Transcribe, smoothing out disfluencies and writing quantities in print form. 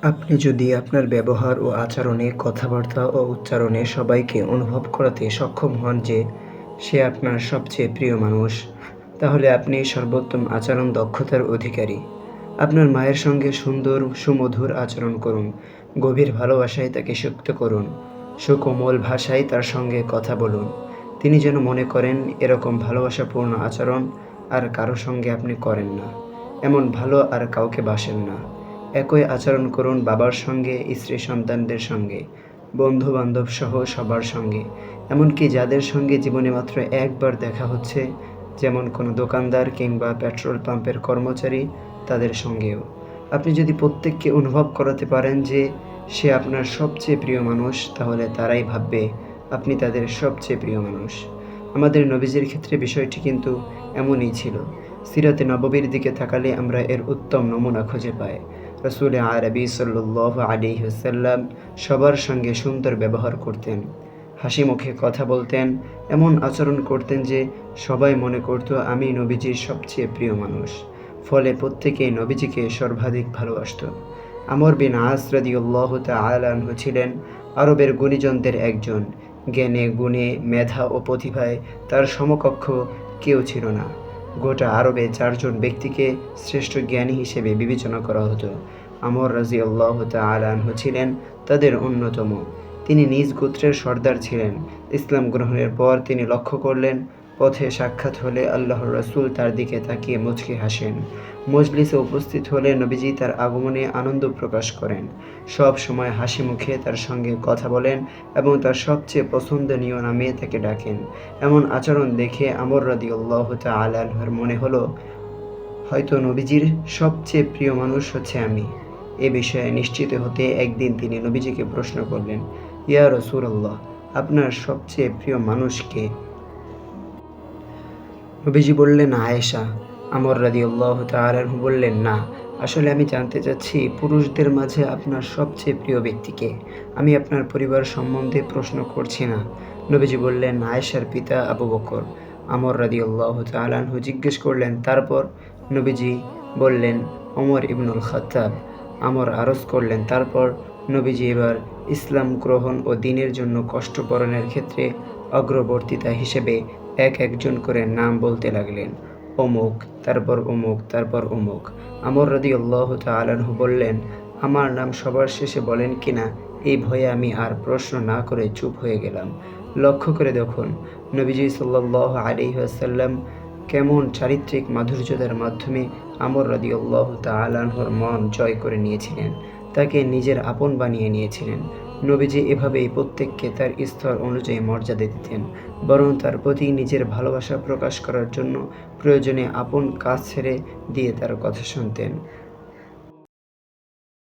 আপনি যদি আপনার ব্যবহার ও আচরণে, কথাবার্তা ও উচ্চারণে সবাইকে অনুভব করাতে সক্ষম হন যে সে আপনার সবচেয়ে প্রিয় মানুষ, তাহলে আপনি সর্বোত্তম আচরণ দক্ষতার অধিকারী। আপনার মায়ের সঙ্গে সুন্দর, সুমধুর আচরণ করুন। গভীর ভালোবাসায় তাকে সুক্ত করুন। সুকোমল ভাষায় তার সঙ্গে কথা বলুন। তিনি যেন মনে করেন এরকম ভালোবাসাপূর্ণ আচরণ আর কারো সঙ্গে আপনি করেন না। এমন ভালো আর কাউকে বাসেন না। একই আচরণ করুন বাবার সঙ্গে, স্ত্রী সন্তানদের সঙ্গে, বন্ধু-বান্ধব সহ সবার সঙ্গে। এমনকি যাদের সঙ্গে জীবনে মাত্র একবার দেখা হচ্ছে, যেমন কোনো দোকানদার কিংবা পেট্রোল পাম্পের কর্মচারী, তাদের সঙ্গেও। আপনি যদি প্রত্যেককে অনুভব করাতে পারেন যে সে আপনার সবচেয়ে প্রিয় মানুষ, তাহলে তারাই ভাববে আপনি তাদের সবচেয়ে প্রিয় মানুষ। আমাদের নবীজির ক্ষেত্রে বিষয়টি কিন্তু এমনই ছিল। সিরাতে নববীর দিকে তাকালে আমরা এর উত্তম নমুনা খুঁজে পাই। রাসূল আরবি সাল্লাল্লাহু আলাইহি ওয়াসাল্লাম সবার সঙ্গে সুন্দর ব্যবহার করতেন, হাসি মুখে কথা বলতেন, এমন আচরণ করতেন যে সবাই মনে করত আমি নবীজির সবচেয়ে প্রিয় মানুষ। ফলে প্রত্যেকেই নবীজিকে সর্বাধিক ভালোবাসত। আমর বিন আস রাদিয়াল্লাহু তাআলা আনহু ছিলেন আরবের গুণীজনদের একজন। জ্ঞানে, গুণে, মেধা ও প্রতিভায় তার সমকক্ষ কেউ ছিল না। গোটা আরবে 4 জন ব্যক্তিকে শ্রেষ্ঠ জ্ঞানী হিসেবে বিবেচনা করা হতো। আমর রাদিয়াল্লাহু তাআলা আনহু ছিলেন তাদের অন্যতম। তিনি নিজ গোত্রের সর্দার ছিলেন। ইসলাম গ্রহণের পর তিনি লক্ষ্য করলেন, পথে সাক্ষাৎ হলে আল্লাহর রাসূল তার দিকে তাকিয়ে মুচকি হাসেন। মজলিসে উপস্থিত হলে নবীজি তার আগমনে আনন্দ প্রকাশ করেন। সব সময় হাসি মুখে তার সঙ্গে কথা বলেন এবং তার সবচেয়ে পছন্দনীয় নামে তাকে ডাকেন। এমন আচরণ দেখে আমর রাদিয়াল্লাহু তাআলা আনহুর মনে হলো, হয়তো নবীজির সবচেয়ে প্রিয় মানুষ হচ্ছে আমি। এ বিষয়ে নিশ্চিত হতে একদিন তিনি নবীজিকে প্রশ্ন করলেন, ইয়া রাসূলুল্লাহ, আপনার সবচেয়ে প্রিয় মানুষ কে? নবীজি বললেন, আয়েশা। আমর রাদিয়াল্লাহু তাআলা আনহু বললেন, না, আসলে আমি জানতে চাচ্ছি পুরুষদের মাঝে আপনার সবচেয়ে প্রিয় ব্যক্তি কে? আমি আপনার পরিবার সম্বন্ধে প্রশ্ন করছি না। নবীজি বললেন, আয়েশার পিতা আবু বকর। আমর রাদিয়াল্লাহু তাআলা আনহু জিজ্ঞেস করলেন, তারপর? নবীজি বললেন, ওমর ইবনুল খাত্তাব। আমর আরজ করলেন, তারপর? নবীজি এবার ইসলাম গ্রহণ ও দ্বীনের জন্য কষ্ট বরণের ক্ষেত্রে অগ্রবর্তিতা হিসেবে একজন করে নাম বলতে লাগলেন, অমুক, তারপর অমুক, তারপর অমুক। আমর রাদিয়াল্লাহু তাআলা আনহু বললেন, আমার নাম সবার শেষে বলেন কিনা এই ভয়ে আমি আর প্রশ্ন না করে চুপ হয়ে গেলাম। লক্ষ্য করে দেখুন, নবীজি সাল্লাল্লাহু আলাইহি ওয়াসাল্লাম কেমন চারিত্রিক মাধুর্যতার মাধ্যমে আমর রাদিয়াল্লাহু তাআলা আনহুর মন জয় করে নিয়েছিলেন, তাকে নিজের আপন বানিয়ে নিয়েছিলেন। নবীজি এভাবেই প্রত্যেককে তার স্তর অনুযায়ী মর্যাদা দিতেন, বরং তার প্রতি নিজের ভালোবাসা প্রকাশ করার জন্য প্রয়োজনে আপন কাজ ছেড়ে দিয়ে তার কথা শুনতেন।